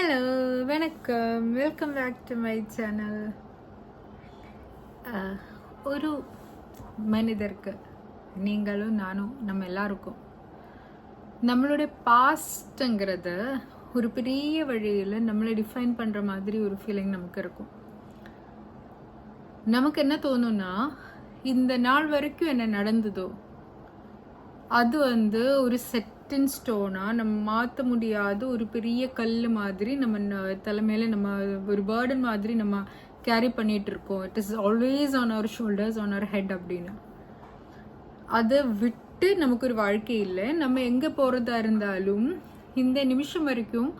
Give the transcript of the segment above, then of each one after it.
Hello, வணக்கம். Welcome back to my channel. ஒரு மனிதருக்கு, நீங்களும் நானும் நம்ம எல்லாருக்கும் நம்மளுடைய பாஸ்ட்ங்கிறது ஒரு பெரிய வழியில் நம்மளை டிஃபைன் பண்ணுற மாதிரி ஒரு ஃபீலிங் நமக்கு இருக்கும். நமக்கு என்ன தோணும்னா, இந்த நாள் வரைக்கும் என்ன நடந்ததோ அது ஒரு செட்டின் ஸ்டோனா நம்ம மாற்ற முடியாத ஒரு பெரிய கல் மாதிரி நம்ம தலைமையில நம்ம ஒரு பேர்டன் மாதிரி நம்ம கேரி பண்ணிட்டு இருக்கோம். It is always on our shoulders, on our head அப்படின்னு. அதை விட்டு நமக்கு ஒரு வாழ்க்கை இல்லை. நம்ம எங்கே போகிறதா இருந்தாலும் இந்த நிமிஷம் வரைக்கும்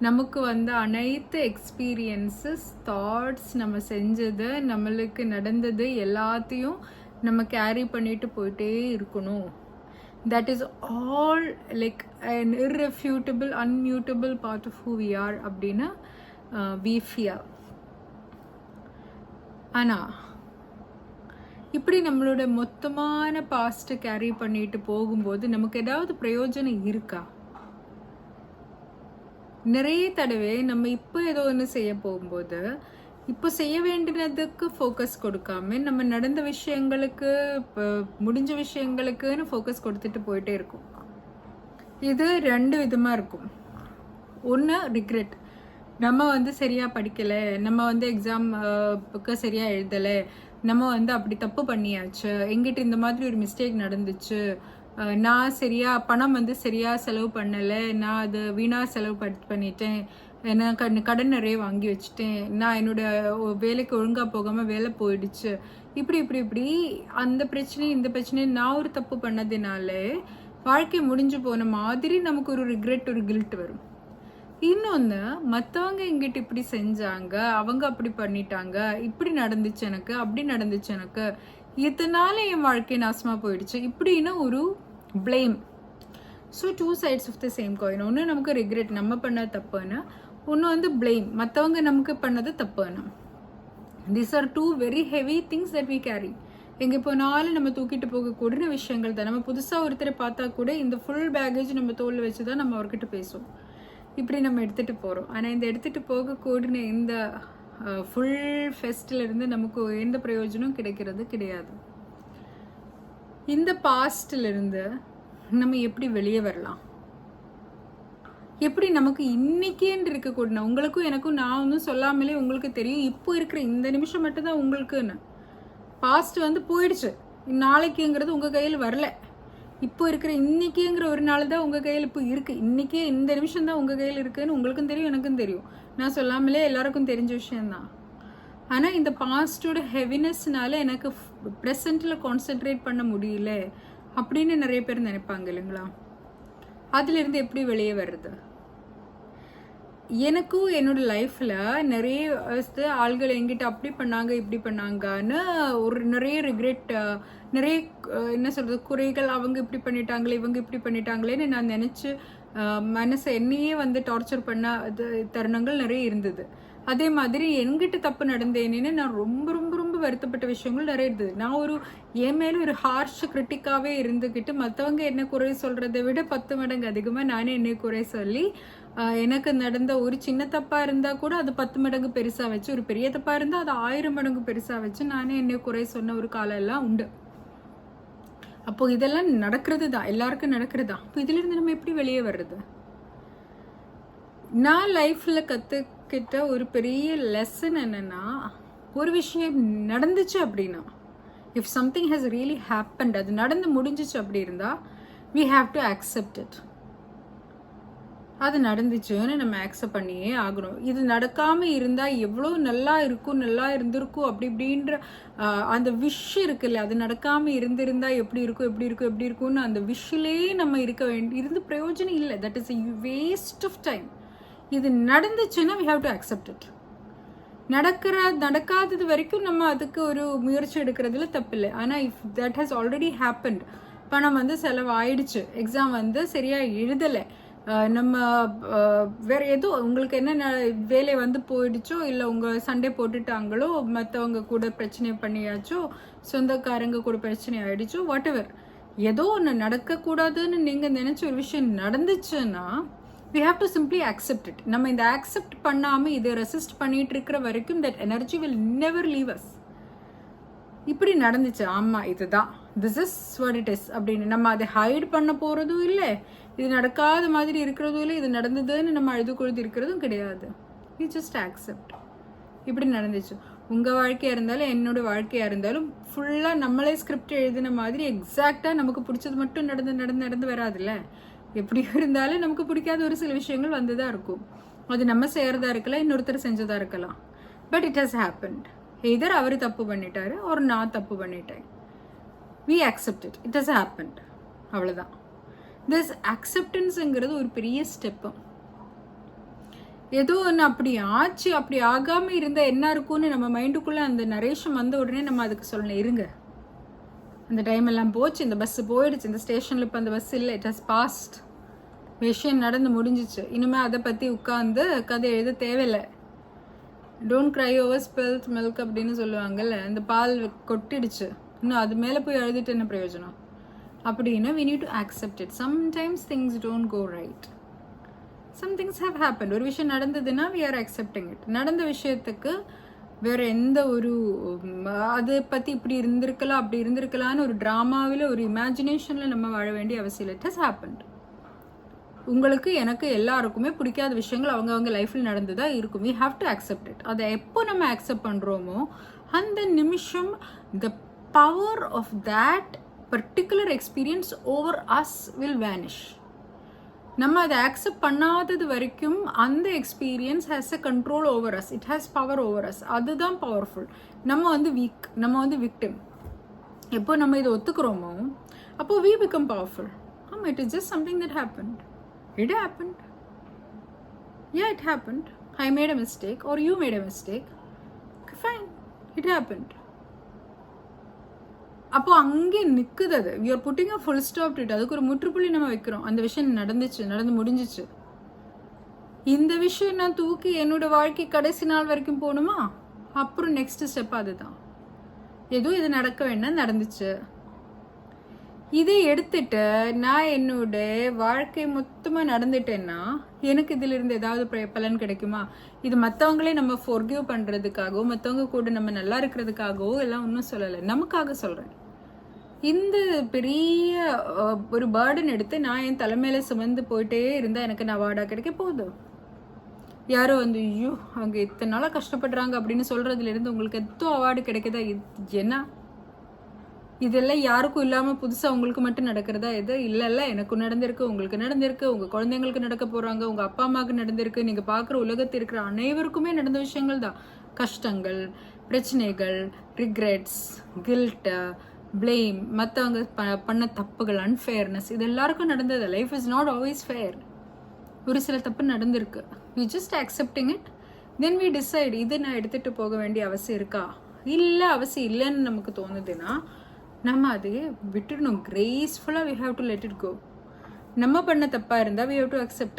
நமக்கு அனைத்து எக்ஸ்பீரியன்ஸஸ், தாட்ஸ், நம்ம செஞ்சது, நம்மளுக்கு நடந்தது எல்லாத்தையும் நம்ம கேரி பண்ணிட்டு போயிட்டே இருக்கணும். That is all like an irrefutable, unmutable part of who we are அப்படின்னா we fear. ஆனால் இப்படி நம்மளோட மொத்தமான பாஸ்ட்டை கேரி பண்ணிட்டு போகும்போது நமக்கு ஏதாவது பிரயோஜனம் இருக்கா? நிறைய தடவை நம்ம இப்போ ஏதோ ஒன்று செய்ய போகும்போது இப்போ செய்ய வேண்டியதுக்கு ஃபோக்கஸ் கொடுக்காம நம்ம நடந்த விஷயங்களுக்கு, இப்போ முடிஞ்ச விஷயங்களுக்குன்னு ஃபோக்கஸ் கொடுத்துட்டு போயிட்டே இருக்கும். இது ரெண்டு விதமாக இருக்கும். ஒன்று ரிக்ரெட். நம்ம சரியாக படிக்கலை, நம்ம எக்ஸாமுக்கு சரியாக எழுதலை, நம்ம அப்படி தப்பு பண்ணியாச்சு, எங்கிட்ட இந்த மாதிரி ஒரு மிஸ்டேக் நடந்துச்சு, நான் சரியாக பணம் சரியாக செலவு பண்ணலை, நான் அது வீணாக செலவு பண்ணிட்டேன், நான் கடன் நிறைய வாங்கி வச்சுட்டேன், நான் என்னோட வேலைக்கு ஒழுங்காக போகாமல் வேலை போயிடுச்சு, இப்படி இப்படி இப்படி அந்த பிரச்சனை இந்த பிரச்சனை நான் ஒரு தப்பு பண்ணதுனாலே வாழ்க்கை முடிஞ்சு போன மாதிரி நமக்கு ஒரு ரிக்ரெட், ஒரு கில்ட் வரும். இன்னொன்று, மற்றவங்க எங்கிட்ட இப்படி செஞ்சாங்க, அவங்க அப்படி பண்ணிட்டாங்க, இப்படி நடந்துச்சு எனக்கு, அப்படி நடந்துச்சு எனக்கு, இதனால என் வாழ்க்கை நாசமாக போயிடுச்சு இப்படின்னு ஒரு blame. So two sides of the same coin. ஒன்று நமக்கு ரிக்ரெட், நம்ம பண்ண தப்புன்னு. ஒன்று பிளேம், மற்றவங்க நமக்கு பண்ணது தப்புன்னு. These are two very heavy things that we carry. எங்கே போனாலும் நம்ம தூக்கிட்டு போகக்கூடிய விஷயங்கள் தான். நம்ம புதுசாக ஒருத்தரை பார்த்தா கூட இந்த ஃபுல் பேக்கேஜ் நம்ம தோளில் வச்சு தான் நம்ம அவர்கிட்ட பேசுவோம். இப்படி நம்ம எடுத்துகிட்டு போகிறோம். ஆனால் இந்த எடுத்துகிட்டு போகக்கூடிய இந்த ஃபுல் ஃபெஸ்ட்லேருந்து நமக்கு எந்த பிரயோஜனம் கிடையாது. இந்த பாஸ்ட்லேருந்து நம்ம எப்படி வெளியே வரலாம்? எப்படி நமக்கு இன்னைக்கேன்னு இருக்கக்கூடாது? உங்களுக்கும் எனக்கும் நான் ஒன்றும் சொல்லாமலே உங்களுக்கு தெரியும், இப்போ இருக்கிற இந்த நிமிஷம் மட்டும்தான் உங்களுக்குன்னு. பாஸ்ட் போயிடுச்சு, நாளைக்குங்கிறது உங்கள் கையில் வரல. இப்போ இருக்கிற இன்னைக்குங்கிற ஒரு நாள் தான் உங்கள் கையில் இப்போ இருக்குது. இன்றைக்கே இந்த நிமிஷம் தான் உங்கள் கையில் இருக்குதுன்னு உங்களுக்கும் தெரியும், எனக்கும் தெரியும். நான் சொல்லாமலே எல்லாருக்கும் தெரிஞ்ச விஷயந்தான். ஆனால் இந்த பாஸ்டோட ஹெவினஸ்னால எனக்கு ப்ரெசண்ட்டில் கான்சென்ட்ரேட் பண்ண முடியல அப்படின்னு நிறைய பேர் நினைப்பாங்க இல்லைங்களா? அதுலேருந்து எப்படி வெளியே வர்றது? எனக்கும் என்னோட லைஃப்பில் நிறைய ஆள்கள் என்கிட்ட அப்படி பண்ணாங்க, இப்படி பண்ணாங்கன்னு ஒரு நிறைய ரிக்ரெட், நிறைய என்ன சொல்கிறது, குறைகள், அவங்க இப்படி பண்ணிட்டாங்களே, இவங்க இப்படி பண்ணிட்டாங்களேன்னு நான் நினச்சி மனசை என்னையே டார்ச்சர் பண்ண தருணங்கள் நிறைய இருந்தது. அதே மாதிரி என்கிட்ட தப்பு நடந்தேன்னு நான் ரொம்ப ரொம்ப ரொம்ப வருத்தப்பட்ட விஷயங்கள் நிறைய இருந்தது. நான் என் மேலே ஒரு ஹார்ஷ் கிரிட்டிக்காகவே இருந்துக்கிட்டு மற்றவங்க என்ன குறை சொல்கிறத விட 10 மடங்கு அதிகமாக நானே என்னை குறை சொல்லி, எனக்கு நடந்த ஒரு சின்ன தப்பாக இருந்தால் கூட அது 10 மடங்கு பெருசாக வச்சு, ஒரு பெரிய தப்பாக இருந்தால் அது 1000 மடங்கு பெருசாக வச்சு நானே என்னை குறை சொன்ன ஒரு காலம் எல்லாம் உண்டு. அப்போது இதெல்லாம் நடக்கிறது தான், எல்லாருக்கும் நடக்கிறது தான். இப்போ இதிலிருந்து நம்ம எப்படி வெளியே வர்றது? நான் லைஃப்பில் கற்றுக்கிட்ட ஒரு பெரிய லெசன் என்னென்னா, ஒரு விஷயம் நடந்துச்சு அப்படின்னா, if something has really happened, அது நடந்து முடிஞ்சிச்சு அப்படி இருந்தால் we have to accept it. அது நடந்துச்சுன்னு நம்ம அக்செப்ட் பண்ணியே ஆகணும். இது நடக்காமல் இருந்தால் எவ்வளோ நல்லா இருந்திருக்கும் அப்படி இப்படின்ற அந்த விஷ் இருக்குல்ல, அது நடக்காமல் இருந்திருந்தா எப்படி இருக்கும்னு அந்த விஷிலே நம்ம இருந்து பிரயோஜனம் இல்லை. That is a waste of time. இது நடந்துச்சுன்னா we have to accept it. நடக்காதது வரைக்கும் நம்ம அதுக்கு ஒரு முயற்சி எடுக்கிறதுல தப்பில்லை. ஆனால் if that has already happened, பணம் செலவாயிடுச்சு, எக்ஸாம் சரியாக எழுதலை, நம்ம வேறு ஏதோ உங்களுக்கு என்ன வேலை போயிடுச்சோ, இல்லை உங்கள் சண்டை போட்டுட்டாங்களோ, மற்றவங்க கூட பிரச்சனை பண்ணியாச்சோ, சொந்தக்காரங்க கூட பிரச்சனை ஆயிடுச்சோ, வாட் எவர், ஏதோ ஒன்று நடக்கக்கூடாதுன்னு நீங்கள் நினச்ச ஒரு விஷயம் நடந்துச்சுன்னா we have to simply accept it. நம்ம இந்த accept பண்ணாமல் இதை ரெசிஸ்ட் பண்ணிட்டு இருக்கிற வரைக்கும் that energy will never leave us. இப்படி நடந்துச்சு, ஆமாம் இதுதான், this is what it is அப்படின்னு நம்ம அதை ஹைட் பண்ண போகிறதும் இல்லை, இது நடக்காத மாதிரி இருக்கிறதும் இல்லை, இது நடந்ததுன்னு நம்ம அழுது கொழுது இருக்கிறதும் கிடையாது. we just accept. இப்படி நடந்துச்சு. உங்கள் வாழ்க்கையாக இருந்தாலும் என்னோட வாழ்க்கையாக இருந்தாலும் ஃபுல்லாக நம்மளே ஸ்கிரிப்ட் எழுதின மாதிரி எக்ஸாக்டாக நமக்கு பிடிச்சது மட்டும் நடந்து வராதுல்ல. எப்படி இருந்தாலும் நமக்கு பிடிக்காத ஒரு சில விஷயங்கள் வந்து தான் இருக்கும். அது நம்ம செய்கிறதா இருக்கலாம், இன்னொருத்தர் செஞ்சதாக இருக்கலாம். But it has happened. Either அவர் தப்பு பண்ணிட்டாரு ஒரு நான் தப்பு பண்ணிட்டேன். We accept it, it has happened, அவ்வளோதான். திஸ் அக்செப்டன்ஸுங்கிறது ஒரு பெரிய ஸ்டெப்பு. ஏதோ ஒன்று அப்படி ஆச்சு, அப்படி ஆகாமல் இருந்தால் என்ன இருக்கும்னு நம்ம மைண்டுக்குள்ளே அந்த நரேஷன் வந்த உடனே நம்ம அதுக்கு சொல்லணும், இருங்க அந்த டைம் எல்லாம் போச்சு, இந்த பஸ்ஸு போயிடுச்சு, இந்த ஸ்டேஷனில் இப்போ அந்த பஸ் இல்லை, இட் ஹஸ் பாஸ்ட், விஷயம் நடந்து முடிஞ்சிச்சு, இனிமேல் அதை பற்றி உட்காந்து கதை எழுத தேவையில்லை. டோன்ட் க்ரை ஓவர் ஸ்பில்ட் மில்க் அப்படின்னு சொல்லுவாங்கல்ல, அந்த பால் கொட்டிடுச்சு, இன்னும் அது மேலே போய் எழுதிட்டு என்ன பிரயோஜனம் அப்படின்னு. we need to accept it. Sometimes things don't go right. Some things have happened. ஒரு விஷயம் நடந்ததுன்னா we are accepting it. நடந்த விஷயத்துக்கு வேறு எந்த ஒரு அதை பற்றி இப்படி இருந்திருக்கலாம் அப்படி இருந்திருக்கலான்னு ஒரு ட்ராமாவில் ஒரு இமேஜினேஷனில் நம்ம வாழ வேண்டிய அவசியம் இல்லை. It has happened. உங்களுக்கு எனக்கு எல்லாருக்குமே பிடிக்காத விஷயங்கள் அவங்கவுங்க லைஃப்பில் நடந்துதான் இருக்கும். we have to accept it. அதை எப்போ நம்ம அக்செப்ட் பண்ணுறோமோ அந்த நிமிஷம் the power of that particular experience over us will vanish. நம்ம அதை அக்செப்ட் பண்ணாதது வரைக்கும் அந்த experience has a control over us, it has power over us. அதுதான் பவர்ஃபுல். நம்ம வந்து வீக், நம்ம வந்து விக்டிம். எப்போ நம்ம இதை ஒத்துக்கிறோமோ அப்போ we become powerful. It is just something that happened. It happened. Yeah, it happened. I made a mistake or you made a mistake. Okay, fine. It happened. அப்போ அங்கே நிற்குது அது. We are putting a full stop to it. அதுக்கு ஒரு முற்றுப்புள்ளி நம்ம வைக்கிறோம். அந்த விஷயம் நடந்துச்சு, நடந்து முடிஞ்சிச்சு. இந்த விஷயம் நான் தூக்கி என்னோட வாழ்க்கை கடைசி நாள் வரைக்கும் போகணுமா? அப்புறம் நெக்ஸ்ட் ஸ்டெப் அதுதான். ஏதோ இது நடக்க வேண்டாம், நடந்துச்சு. இதை எடுத்துட்டு நான் என்னோட வாழ்க்கை மொத்தமாக நடந்துட்டேன்னா எனக்கு இதிலிருந்து ஏதாவது பலன் கிடைக்குமா? இது மற்றவங்களே நம்ம ஃபோர்கிவ் பண்ணுறதுக்காகவோ மற்றவங்க கூட நம்ம நல்லா இருக்கிறதுக்காகவோ எல்லாம் ஒன்றும் சொல்லலை, நமக்காக சொல்கிறேன். இந்த பெரிய ஒரு பேர்டன் எடுத்து நான் என் தலைமையில சுமந்து போயிட்டே இருந்தால் எனக்கு நான் அவார்டாக கிடைக்க போகுது? யாரோ வந்து ஐயோ அவங்க இத்தனை நாளாக கஷ்டப்படுறாங்க அப்படின்னு சொல்கிறதுலேருந்து உங்களுக்கு எத்தோ அவார்டு கிடைக்குதா? என்ன இதெல்லாம் யாருக்கும் இல்லாமல் புதுசாக உங்களுக்கு மட்டும் நடக்கிறதா? எது இல்லை, எனக்கு நடந்திருக்கு, உங்களுக்கு நடந்திருக்கு, உங்கள் குழந்தைங்களுக்கு நடக்க போகிறாங்க, உங்கள் அப்பா அம்மாவுக்கு நடந்திருக்கு, நீங்கள் பார்க்குற உலகத்தில் இருக்கிற அனைவருக்குமே நடந்த விஷயங்கள் தான். கஷ்டங்கள், பிரச்சனைகள், ரிக்ரெட்ஸ், கில்ட்டு, பிளேம், மற்றவங்க பண்ண தப்புகள், அன்ஃபேர்னஸ், இது எல்லாருக்கும் நடந்தது. Life is not always fair. ஒரு சில தப்பு நடந்திருக்கு. We just accepting it. Then we decide இதை நான் எடுத்துகிட்டு போக வேண்டிய அவசியம் இருக்கா? இல்லை, அவசியம் இல்லைன்னு நமக்கு தோணுதுன்னா நம்ம அதையே விட்டுடணும். கிரேஸ்ஃபுல்லாக we have to let it go. நம்ம பண்ண தப்பாக இருந்தால் we have to accept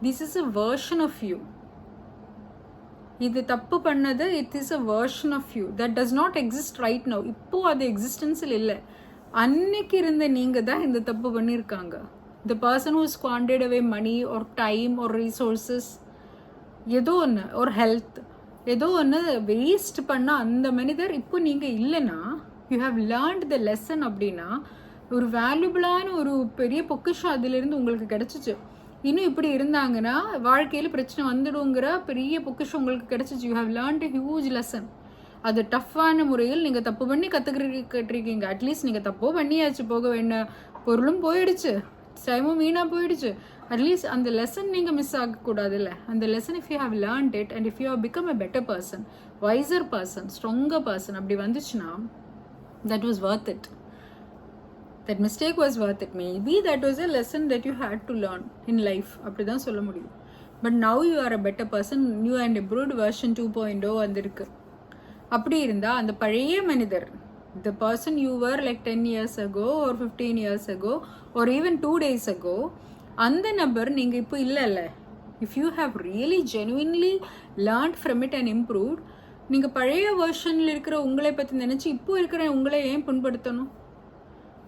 this is a version of you. இது தப்பு பண்ணது, it is a version of you that does not exist right now. இப்போது அது எக்ஸிஸ்டன்ஸில் இல்லை. அன்னைக்கு இருந்த நீங்கள் தான் இந்த தப்பு பண்ணியிருக்காங்க. த பர்சன் ஹூ ஸ்குவாண்டர்ட் அவே மணி ஒரு டைம் ஒரு ரிசோர்ஸஸ், ஏதோ ஒன்று, ஒரு ஹெல்த், ஏதோ ஒன்று வேஸ்ட் பண்ண அந்த மனிதர் இப்போ நீங்கள் இல்லைன்னா you have learned the lesson அப்படின்னா ஒரு வேல்யூபிளான ஒரு பெரிய பொக்கிஷம் அதிலிருந்து உங்களுக்கு கிடச்சிச்சு. இன்னும் இப்படி இருந்தாங்கன்னா வாழ்க்கையில் பிரச்சனை வந்துடுங்கிற பெரிய பொக்கிஷம் உங்களுக்கு கிடச்சிச்சு. You have learned a huge lesson. அது டஃப்பான முறையில் நீங்கள் தப்பு பண்ணி கற்றுக்கிட்டுருக்கீங்க. அட்லீஸ்ட் நீங்கள் தப்போ பண்ணியாச்சு, போக வேண்டிய பொருளும் போயிடுச்சு, டைமும் வீணாக போயிடுச்சு. அட்லீஸ்ட் அந்த லெசன் நீங்கள் மிஸ் ஆகக்கூடாதுல்ல. அந்த lesson if you have learned it and if you have become a better person, wiser person, stronger person அப்படி வந்துச்சுன்னா that was worth it. That mistake was worth it. Maybe that was a lesson that you had to learn in life. அப்படிதான் சொல்ல முடியும். But now you are a better person. New and improved version 2.0 வந்திருக்கு. அப்படி இருந்தால் அந்த பழைய மனிதர், the person you were like 10 years ago or 15 years ago or even 2 days ago, அந்த நபர் நீங்கள் இப்போ இல்லைல்ல. If you have really genuinely learned from it and improved, நீங்கள் பழைய வேர்ஷனில் இருக்கிற உங்களை பற்றி நினச்சி இப்போ இருக்கிற உங்களை ஏன் புண்படுத்தணும்?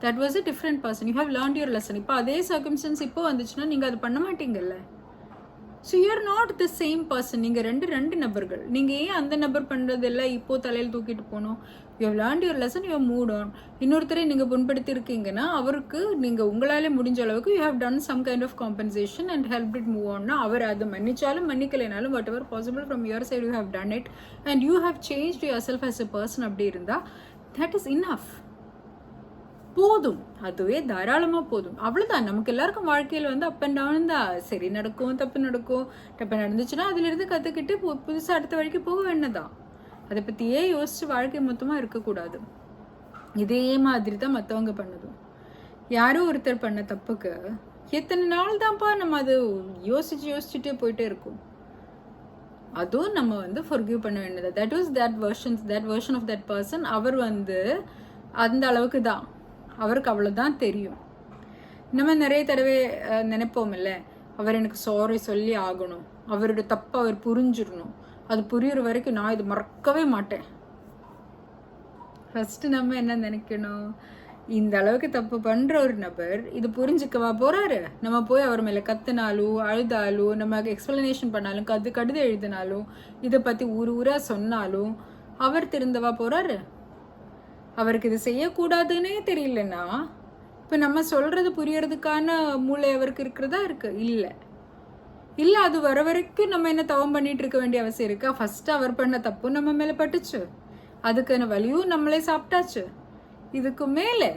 That was a different person. You have learned your lesson. இப்போ அதே சர்க்கம்ஸ்டன்ஸ் இப்போ வந்துச்சுன்னா நீங்கள் அது பண்ண மாட்டீங்கல்ல. So you are not the same person. நீங்கள் ரெண்டு நபர்கள். நீங்கள் ஏன் அந்த நபர் பண்ணுறதில்ல இப்போ தலையில் தூக்கிட்டு போகணும்? You have learned your lesson, you have move on. இன்னொருத்தரை நீங்கள் புண்படுத்தி இருக்கீங்கன்னா அவருக்கு நீங்கள் உங்களாலே முடிஞ்ச அளவுக்கு you have done some kind of compensation and help it move ஆன்னா, அவர் அதை மன்னிச்சாலும் மன்னிக்கலைனாலும் whatever possible from your side you have done it and you have changed yourself as a person. அப்படி இருந்தால் தட் இஸ் இனஃப். போதும், அதுவே தாராளமாக போதும். அவ்வளோதான். நமக்கு எல்லாருக்கும் வாழ்க்கையில் வந்து அப் அண்ட் டவுன் தான். சரி நடக்கும், தப்பு நடக்கும். தப்பு நடந்துச்சுன்னா அதிலிருந்து கற்றுக்கிட்டு புதுசாக அடுத்த வழிக்கு போக வேண்டியதான். அதை பற்றியே யோசித்து வாழ்க்கை மொத்தமாக இருக்கக்கூடாது. இதே மாதிரி தான் மற்றவங்க பண்ணதும். யாரோ ஒருத்தர் பண்ண தப்புக்கு எத்தனை நாள் தான்ப்பா நம்ம அது யோசிச்சுட்டே போயிட்டே இருக்கும். அதுவும் நம்ம வந்து ஃபர்கிவ் பண்ண வேண்டியது. That was that version of that person. அவர் வந்து அந்த அளவுக்கு தான், அவருக்கு அவ்வளோதான் தெரியும். நம்ம நிறைய தடவை நினைப்போம் இல்லை, அவர் எனக்கு சாரி சொல்லி ஆகணும், அவரோட தப்பை அவர் புரிஞ்சிடணும், அது புரியுற வரைக்கும் நான் இது மறக்கவே மாட்டேன். ஃபஸ்ட்டு நம்ம என்ன நினைக்கணும், இந்த அளவுக்கு தப்பு பண்ணுற ஒரு நபர் இது புரிஞ்சுக்கவா போகிறாரு? நம்ம போய் அவர் மேலே கத்துனாலும் அழுதாலும் நம்ம எக்ஸ்பிளனேஷன் பண்ணாலும் கடிதம் எழுதினாலும் இதை பற்றி ஊராக சொன்னாலும் அவர் திருந்தவா போகிறாரு? அவருக்கு இது செய்யக்கூடாதுன்னே தெரியலன்னா இப்போ நம்ம சொல்கிறது புரியறதுக்கான மூளை அவருக்கு இருக்கிறதா இருக்குது? இல்லை அது வர வரைக்கும் நம்ம என்ன தவம் பண்ணிட்டு இருக்க வேண்டிய அவசியம் இருக்கா? ஃபஸ்ட்டு அவர் பண்ண தப்பு நம்ம மேலே பட்டுச்சு, அதுக்கான வலியும் நம்மளே சாப்பிட்டாச்சு. இதுக்கு மேலே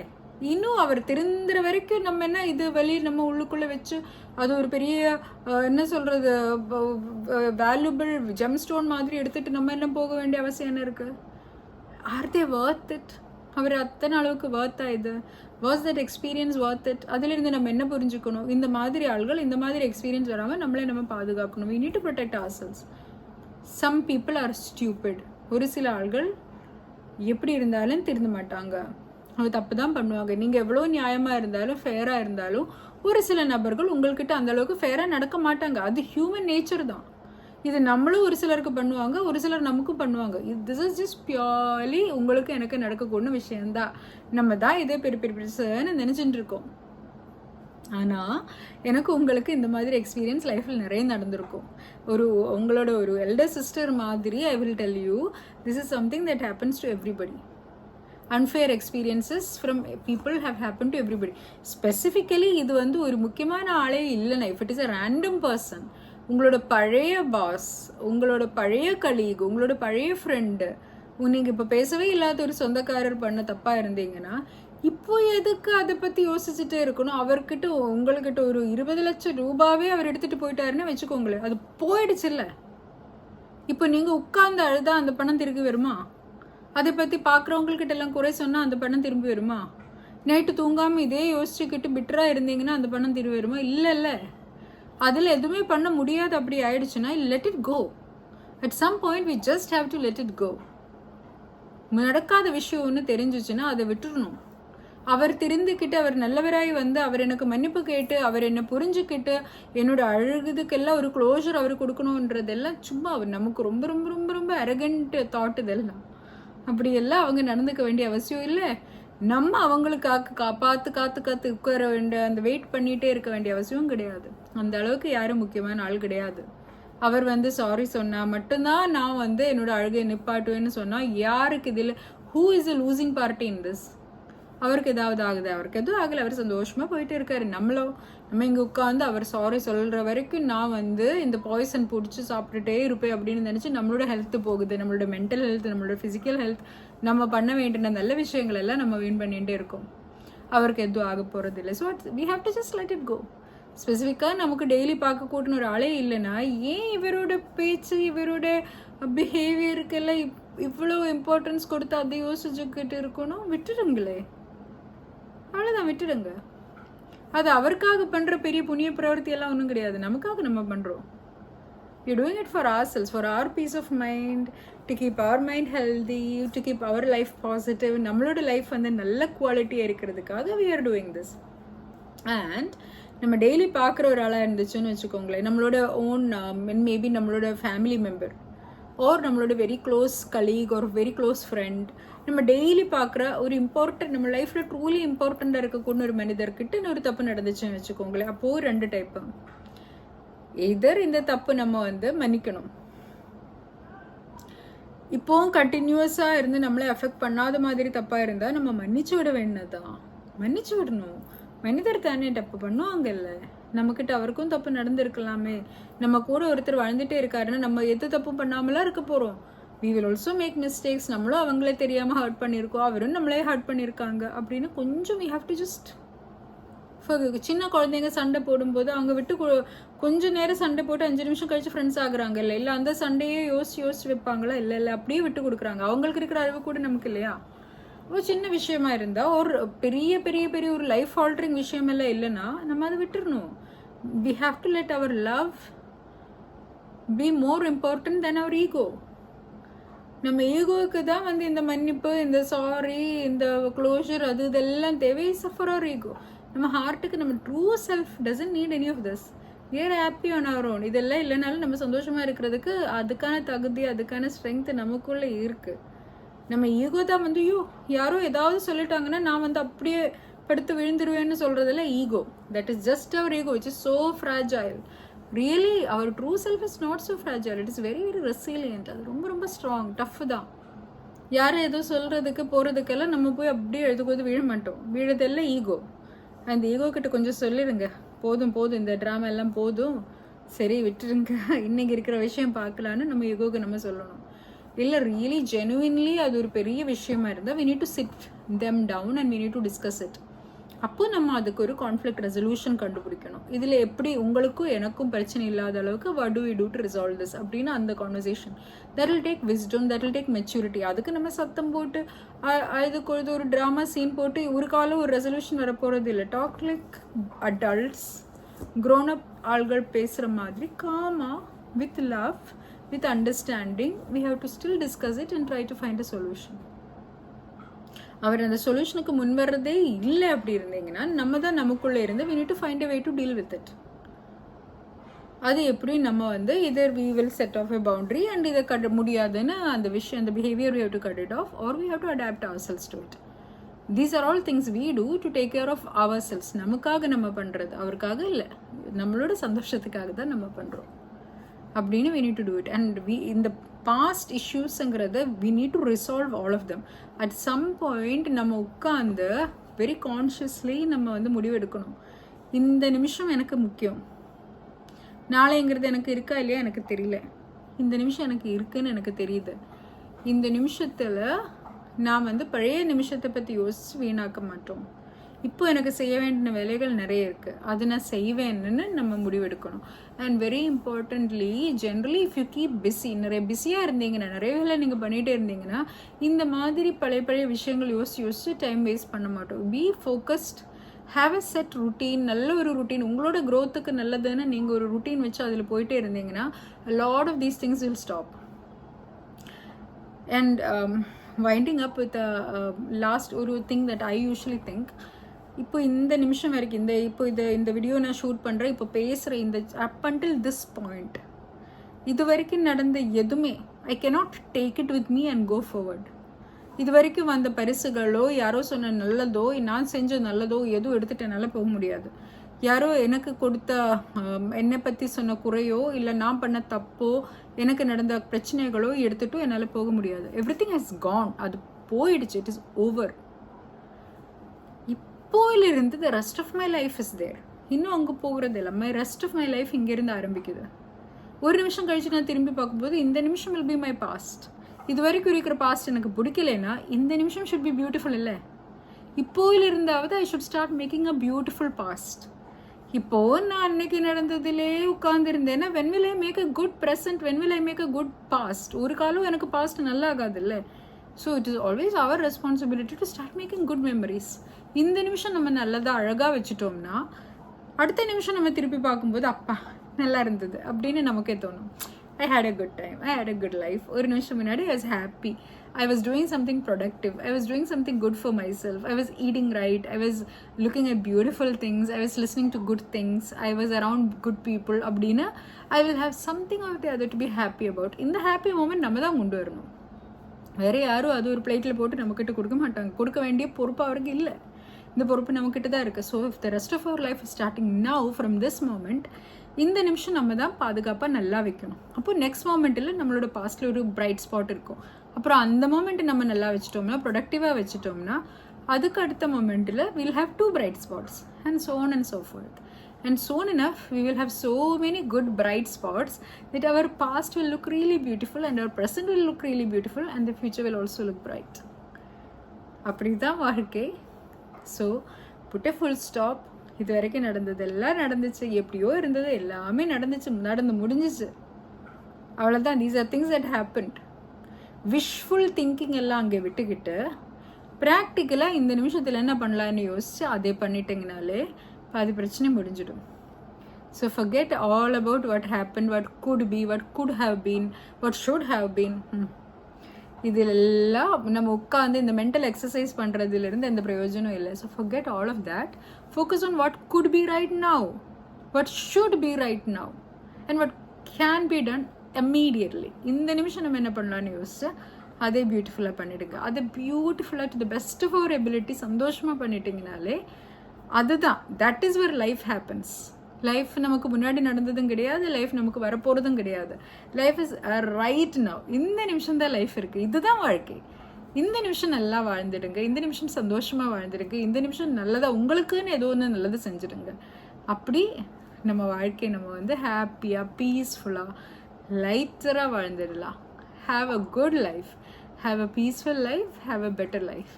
இன்னும் அவர் திருந்துற வரைக்கும் நம்ம என்ன இது வலி நம்ம உள்ளுக்குள்ளே வச்சு அது ஒரு பெரிய என்ன சொல்கிறது வேல்யூபிள் ஜெம் ஸ்டோன் மாதிரி எடுத்துகிட்டு நம்ம என்ன போக வேண்டிய அவசியம் என்ன இருக்குது? R they worth it? அவர் அத்தனை அளவுக்கு வர்த்தா இது? Was that experience worth it? அதிலிருந்து நம்ம என்ன புரிஞ்சுக்கணும்? இந்த மாதிரி ஆள்கள் இந்த மாதிரி எக்ஸ்பீரியன்ஸ் வராமல் நம்மளே நம்ம பாதுகாக்கணும். we need to protect ourselves. some people are stupid. ஒரு சில ஆள்கள் எப்படி இருந்தாலும் திருந்த மாட்டாங்க, அவங்க தப்பு தான் பண்ணுவாங்க. நீங்கள் எவ்வளோ நியாயமாக இருந்தாலும் ஃபேராக இருந்தாலும் ஒரு சில நபர்கள் உங்கள்கிட்ட அந்த அளவுக்கு ஃபேராக நடக்க மாட்டாங்க. அது ஹியூமன் நேச்சர் தான். இது நம்மளும் ஒரு சிலருக்கு பண்ணுவாங்க, ஒரு சிலர் நமக்கும் பண்ணுவாங்க. திஸ் இஸ் ஜஸ்ட் பியூர்லி உங்களுக்கு எனக்கு நடக்கக்கூடிய விஷயந்தான். நம்ம தான் இதே பெருசுன்னு நினச்சிட்டு இருக்கோம். ஆனால் எனக்கு உங்களுக்கு இந்த மாதிரி எக்ஸ்பீரியன்ஸ் லைஃப்பில் நிறைய நடந்திருக்கும். உங்களோட ஒரு எல்டர் சிஸ்டர் மாதிரி I will tell you, this is something that happens to everybody. unfair experiences from people have happened to everybody. Specifically இது வந்து ஒரு முக்கியமான ஆளே இல்லைன்னா, if it is a random person, உங்களோட பழைய பாஸ், உங்களோட பழைய கலீக், உங்களோட பழைய ஃப்ரெண்டு, நீங்கள் இப்போ பேசவே இல்லாத ஒரு சொந்தக்காரர் பண்ண தப்பாக இருந்தீங்கன்னா இப்போ எதுக்கு அதை பற்றி யோசிச்சுட்டே இருக்கணும்? அவர்கிட்ட உங்கள்கிட்ட ஒரு 20 லட்சம் ரூபாவே அவர் எடுத்துகிட்டு போயிட்டாருன்னு வச்சுக்கோங்களேன், அது போயிடுச்சு இல்லை. இப்போ நீங்கள் உட்கார்ந்து அழுதா அந்த பணம் திரும்பி வருமா? அதை பற்றி பார்க்குறவங்கக்கிட்ட எல்லாம் குறை சொன்னால் அந்த பணம் திரும்பி வருமா? நைட்டு தூங்காமல் இதே யோசிச்சுக்கிட்டு பிட்டராக இருந்தீங்கன்னா அந்த பணம் திரும்பி வருமா? இல்லை. அதில் எதுவுமே பண்ண முடியாது. அப்படி ஆயிடுச்சுன்னா let it go. At some point we just have to let it go. நடக்காத விஷயம் ஒன்று தெரிஞ்சிச்சுன்னா அதை விட்டுடணும். அவர் திருந்துக்கிட்டு அவர் நல்லவராய் வந்து அவர் எனக்கு மன்னிப்பு கேட்டு அவர் என்னை புரிஞ்சுக்கிட்டு என்னோட அழுகுதுக்கெல்லாம் ஒரு க்ளோஷர் அவர் கொடுக்கணுன்றதெல்லாம் சும்மா அவர் நமக்கு ரொம்ப ரொம்ப ரொம்ப ரொம்ப அரகண்ட் தாட். இதெல்லாம் அப்படியெல்லாம் அவங்க நடந்துக்க வேண்டிய அவசியம் இல்லை. நம்ம அவங்களுக்காக காத்து உட்கார வேண்டிய அந்த வெயிட் பண்ணிகிட்டே இருக்க வேண்டிய அவசியம் கிடையாது. அந்த அளவுக்கு யாரும் முக்கியமான ஆள் கிடையாது. அவர் வந்து சாரி சொன்னால் மட்டும்தான் நான் வந்து என்னோட அழுகையை நிப்பாட்டுவேன்னு சொன்னால் யாருக்கு இதில் who is a losing party in this? அவருக்கு ஏதாவது ஆகுது? அவருக்கு எதுவும் ஆகலை, அவர் சந்தோஷமாக போயிட்டு இருக்காரு. நம்ம இங்கே உட்காந்து அவர் சாரி சொல்கிற வரைக்கும் நான் வந்து இந்த பாய்சன் பிடிச்சி சாப்பிட்டுட்டே இருப்பேன் அப்படின்னு நினச்சி நம்மளோட ஹெல்த்து போகுது, நம்மளோட மென்டல் ஹெல்த், நம்மளோட ஃபிசிக்கல் ஹெல்த், நம்ம பண்ண வேண்டிய நல்ல விஷயங்கள் எல்லாம் நம்ம வீண் பண்ணிகிட்டே இருக்கோம். அவருக்கு எதுவும் ஆக போகிறது இல்லை. So we have to just let it go. ஸ்பெசிஃபிக்காக நமக்கு டெய்லி பார்க்க கூட்டின ஒரு ஆளே இல்லைன்னா ஏன் இவரோட பேச்சு இவரோட பிஹேவியருக்கெல்லாம் இவ்வளோ இம்பார்ட்டன்ஸ் கொடுத்து அதை யோசிச்சுக்கிட்டு இருக்கணும்? விட்டுடுங்களே, அவ்வளோதான், விட்டுடுங்க. அது அவருக்காக பண்ணுற பெரிய புண்ணிய பிரவர்த்தியெல்லாம் ஒன்றும் கிடையாது, நமக்காக நம்ம பண்ணுறோம். We're doing it for ourselves, for our peace of mind, to keep our mind healthy, to keep our life positive. நம்மளோட லைஃப் வந்து நல்ல குவாலிட்டியாக இருக்கிறதுக்காக we are doing this. And நம்ம டெய்லி பார்க்குற ஒரு ஆளாக இருந்துச்சுன்னு வச்சுக்கோங்களேன், நம்மளோட ஓன் மேபி நம்மளோட ஃபேமிலி மெம்பர், ஆர் நம்மளோட வெரி க்ளோஸ் கலீக் ஒரு வெரி க்ளோஸ் ஃப்ரெண்ட், நம்ம டெய்லி பார்க்குற ஒரு இம்பார்ட்டன்ட் நம்ம லைஃப்பில் ட்ரூலி இம்பார்ட்டண்ட்டாக இருக்கக்கூடிய ஒரு மனிதர்கிட்ட இன்னொரு தப்பு நடந்துச்சுன்னு வச்சுக்கோங்களேன். அப்போது 2 டைப்பு. எதர் இந்த தப்பு நம்ம வந்து மன்னிக்கணும், இப்போவும் கண்டினியூஸாக இருந்து நம்மளை அஃபெக்ட் பண்ணாத மாதிரி தப்பாக இருந்தால் நம்ம மன்னிச்சு விட வேண்டியதான். மன்னிச்சு விடணும். மனிதர் தானே தப்பு பண்ணுவாங்கல்ல, நம்மக்கிட்ட அவருக்கும் தப்பு நடந்திருக்கலாமே. நம்ம கூட ஒருத்தர் வாழ்ந்துட்டே இருக்காருன்னா நம்ம எது தப்பு பண்ணாமலாம் இருக்க போகிறோம். we will also make mistakes. நம்மளும் அவங்களே தெரியாமல் ஹர்ட் பண்ணியிருக்கோம், அவரும் நம்மளே ஹர்ட் பண்ணியிருக்காங்க அப்படின்னு கொஞ்சம் we have to just சின்ன குழந்தைங்க சண்டை போடும்போது அவங்க விட்டு கொஞ்ச நேரம் சண்டை போட்டு 5 நிமிஷம் கழிச்சு ஃப்ரெண்ட்ஸ் ஆகுறாங்க இல்லை அந்த சண்டையே யோசிச்சு வைப்பாங்களா? இல்லை அப்படியே விட்டு கொடுக்குறாங்க. அவங்களுக்கு இருக்கிற அறிவு கூட நமக்கு இல்லையா? ஒரு சின்ன விஷயமா இருந்தா ஒரு பெரிய பெரிய பெரிய ஒரு லைஃப் ஆல்டரிங் விஷயம் எல்லாம் இல்லைன்னா நம்ம அதை விட்டுறணும். we have to let our love be more important than our ego. நம்ம ஈகோவுக்கு தான் வந்து இந்த மன்னிப்பு, இந்த சாரி, இந்த க்ளோஷர், அது இதெல்லாம் தேவை. Suffer our ego. நம்ம ஹார்ட்டுக்கு நம்ம true self doesn't need any of this. we are happy on our own. இதெல்லாம் இல்லைனாலும் நம்ம சந்தோஷமா இருக்கிறதுக்கு அதுக்கான தகுதி, அதுக்கான ஸ்ட்ரென்த் நமக்குள்ள இருக்கு. நம்ம ஈகோ தான் வந்து யாரோ ஏதாவது சொல்லிட்டாங்கன்னா நான் வந்து அப்படியே படுத்து விழுந்துருவேன்னு சொல்றதில்ல ego. That is just our ego which is so fragile. Really our true self is not so fragile. It is very very resilient. அது ரொம்ப ரொம்ப ஸ்ட்ராங், டஃப் தான். யாரும் ஏதோ சொல்கிறதுக்கு போகிறதுக்கெல்லாம் நம்ம போய் அப்படியே எழுதும்போது விழ மாட்டோம். விழுதெல்லாம் ஈகோ. அந்த ஈகோ கிட்ட கொஞ்சம் சொல்லிடுங்க, போதும் இந்த ட்ராமா எல்லாம் போதும், சரி விட்டுருங்க, இன்னைக்கு இருக்கிற விஷயம் பார்க்கலான்னு நம்ம ஈகோக்கு நம்ம சொல்லணும். இல்லை ரியலி ஜெனுவின்லி அது ஒரு பெரிய விஷயமா இருந்தால் we need to sit them down and we need to discuss it. அப்போ நம்ம அதுக்கு ஒரு கான்ஃப்ளிக்ட் ரெசல்யூஷன் கண்டுபிடிக்கணும். இதில் எப்படி உங்களுக்கும் எனக்கும் பிரச்சனை இல்லாத அளவுக்கு what do we do to resolve this அப்படின்னு அந்த conversation. that will take wisdom, that will take maturity. அதுக்கு நம்ம சத்தம் போட்டு அதுக்கு ஒரு ட்ராமா சீன் போட்டு ஒரு காலம் ஒரு ரெசல்யூஷன் வரப்போகிறது இல்லை. Talk like adults, grown up ஆள்கள் பேசுகிற மாதிரி காமா, with love, with understanding, we have to still discuss it and try to find a solution. அவர் அந்த சொல்யூஷனுக்கு முன் வர்றதே இல்லை அப்படி இருந்தீங்கன்னா நம்ம தான் நமக்குள்ளே இருந்து we need to find a way to deal with it. அது எப்படி நம்ம வந்து either we will set off a boundary and இதை கட்ட முடியாதுன்னு அந்த விஷயம், அந்த behavior we have to cut it off, or we have to adapt ourselves to it. These are all things we do to take care of ourselves. நமக்காக நம்ம பண்ணுறது, அவருக்காக இல்லை, நம்மளோட சந்தோஷத்துக்காக தான் நம்ம பண்ணுறோம் அப்படின்னு we need to do it. And in the past issuesங்கிறத we need to resolve all of them. At some point நம்ம உட்காந்து வெரி கான்ஷியஸ்லி நம்ம வந்து முடிவெடுக்கணும். இந்த நிமிஷம் எனக்கு முக்கியம், நாளைங்கிறது எனக்கு இருக்கா இல்லையா எனக்கு தெரியல, இந்த நிமிஷம் எனக்கு இருக்குன்னு எனக்கு தெரியுது. இந்த நிமிஷத்தில் நான் வந்து பழைய நிமிஷத்தை பற்றி யோசிச்சு வீணாக்க மாட்டோம். இப்போ எனக்கு செய்ய வேண்டிய வேலைகள் நிறைய இருக்குது, அது நான் செய்வேன்னு நம்ம முடிவெடுக்கணும். And very importantly generally if you keep நிறைய பிஸியாக இருந்தீங்கன்னா, நிறைய வேலை நீங்கள் பண்ணிகிட்டே இருந்தீங்கன்னா இந்த மாதிரி பழைய விஷயங்கள் யோசிச்சு டைம் வேஸ்ட் பண்ண மாட்டோம். B focused, have a set routine. நல்ல ஒரு ருட்டீன் உங்களோட க்ரோத்துக்கு நல்லதுன்னு நீங்கள் ஒரு ருட்டீன் வச்சு அதில் போயிட்டே இருந்தீங்கன்னா lot of these things will stop. And winding up with last ஒரு thing that I usually think, இப்போ இந்த நிமிஷம் வரைக்கும் இந்த வீடியோ நான் ஷூட் பண்ணுறேன், இப்போ பேசுகிற இந்த அப் அண்டில் திஸ் பாயிண்ட் இது வரைக்கும் நடந்த எதுவுமே I cannot take it with me and go forward. இது வரைக்கும் வந்த பரிசுகளோ, யாரோ சொன்ன நல்லதோ, நான் செஞ்ச நல்லதோ எதுவும் எடுத்துகிட்டு என்னால் போக முடியாது. யாரோ எனக்கு கொடுத்த என்னை பற்றி சொன்ன குறையோ, இல்லை நான் பண்ண தப்போ, எனக்கு நடந்த பிரச்சனைகளோ எடுத்துகிட்டும் என்னால் போக முடியாது. எவ்ரிதிங் ஹஸ் கான், அது போயிடுச்சு, இட் இஸ் ஓவர். இப்போயிலிருந்து the rest of my life is there. இன்னும் அங்கே போகிறது இல்லை, my rest of my life இங்கேருந்து ஆரம்பிக்குது. ஒரு நிமிஷம் கழிச்சு நான் திரும்பி பார்க்கும்போது இந்த நிமிஷம் வில் பி மை பாஸ்ட். இது வரைக்கும் இருக்கிற பாஸ்ட் எனக்கு பிடிக்கலைன்னா இந்த நிமிஷம் ஷுட் பி பியூட்டிஃபுல் இல்லை. இப்போயிலிருந்தாவது I should start making a beautiful past. இப்போது நான் அன்னைக்கு நடந்ததிலே உட்கார்ந்துருந்தேன்னா when will I make a good present, when will I make a good past. ஒரு காலம் எனக்கு பாஸ்ட் நல்லா ஆகாது இல்லை. So it is always our responsibility to start making good memories. இந்த நிமிஷம் நம்ம நல்லதாக அழகாக வச்சுட்டோம்னா அடுத்த நிமிஷம் நம்ம திருப்பி பார்க்கும்போது அப்பா நல்லா இருந்தது அப்படின்னு நமக்கே தோணும். I had a good time, I had a good life. ஒரு நிமிஷம் முன்னாடி I was happy I was doing something productive. I was doing something good for myself. I was eating right. I was looking at beautiful things. I was listening to good things. I was around good people. அப்படின்னா I will have something or the other to be happy about. இந்த happy moment நம்ம தான் கொண்டு வரணும். வேற யாரும் அது ஒரு பிளேட்டில் போட்டு நம்மக்கிட்ட கொடுக்க மாட்டாங்க. கொடுக்க வேண்டிய பொறுப்பு அவருக்கு இல்லை. இந்த பொறுப்பு நம்மக்கிட்ட தான் இருக்குது. So if the rest of our life starting now from this moment, இந்த நிமிஷம் நம்ம தான் பாதுகாப்பாக நல்லா வைக்கணும். அப்போது நெக்ஸ்ட் மூமெண்ட்டில் நம்மளோட பாஸ்ட்டில் ஒரு பிரைட் ஸ்பாட் இருக்கும். அப்புறம் அந்த மூமெண்ட்டை நம்ம நல்லா வச்சுட்டோம்னா, ப்ரொடக்டிவாக வச்சுட்டோம்னா, அதுக்கு அடுத்த மூமெண்ட்டில் will have 2 bright spots and so on and so forth. And soon enough, we will have so many good bright spots that our past will look really beautiful and our present will look really beautiful and the future will also look bright. அப்படி தான் வாழ்க்கை. So put எ full stop. இது வரைக்கும் நடந்தது எல்லாம் நடந்துச்சு, எப்படியோ இருந்தது எல்லாமே நடந்து முடிஞ்சிச்சு, அவ்வளோதான். These are things that happened. Wishful thinking எல்லாம் அங்கே விட்டுக்கிட்டு ப்ராக்டிக்கலாக இந்த நிமிஷத்தில் என்ன பண்ணலான்னு யோசிச்சு அதே பண்ணிட்டீங்கனாலே பாதி பிரச்சனை முடிஞ்சிடும். So forget all about what happened, what could be, what could have been, what should have been. இதெல்லாம் நம்ம உட்காந்து இந்த மென்டல் எக்ஸசைஸ் பண்ணுறதுலேருந்து எந்த பிரயோஜனம் இல்லை. So forget all of that. Focus on what could be right now, what should be right now, and what can be done immediately. இந்த நிமிஷம் நம்ம என்ன பண்ணலான்னு யோசிச்சு அதே பியூட்டிஃபுல்லாக பண்ணிடுங்க. அதை பியூட்டிஃபுல்லாக to the best of our ability சந்தோஷமாக பண்ணிட்டீங்கனாலே அதுதான், that is where life happens. Life நமக்கு முன்னாடி நடந்ததும் கிடையாது, லைஃப் நமக்கு வரப்போகிறதும் கிடையாது. Life is right now. இந்த நிமிஷம் தான் லைஃப் இருக்குது. இதுதான் வாழ்க்கை. இந்த நிமிஷம் நல்லா வாழ்ந்துடுங்க, இந்த நிமிஷம் சந்தோஷமாக வாழ்ந்துடுங்க, இந்த நிமிஷம் நல்லதாக உங்களுக்குன்னு ஏதோ ஒன்று நல்லது செஞ்சுடுங்க. அப்படி நம்ம வாழ்க்கை நம்ம வந்து ஹாப்பியாக பீஸ்ஃபுல்லாக லைட்டராக வாழ்ந்துடலாம். Have a good life, have a peaceful life, have a better life.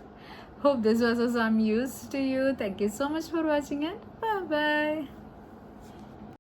Hope this was of some use to you. Thank you so much for watching and bye bye.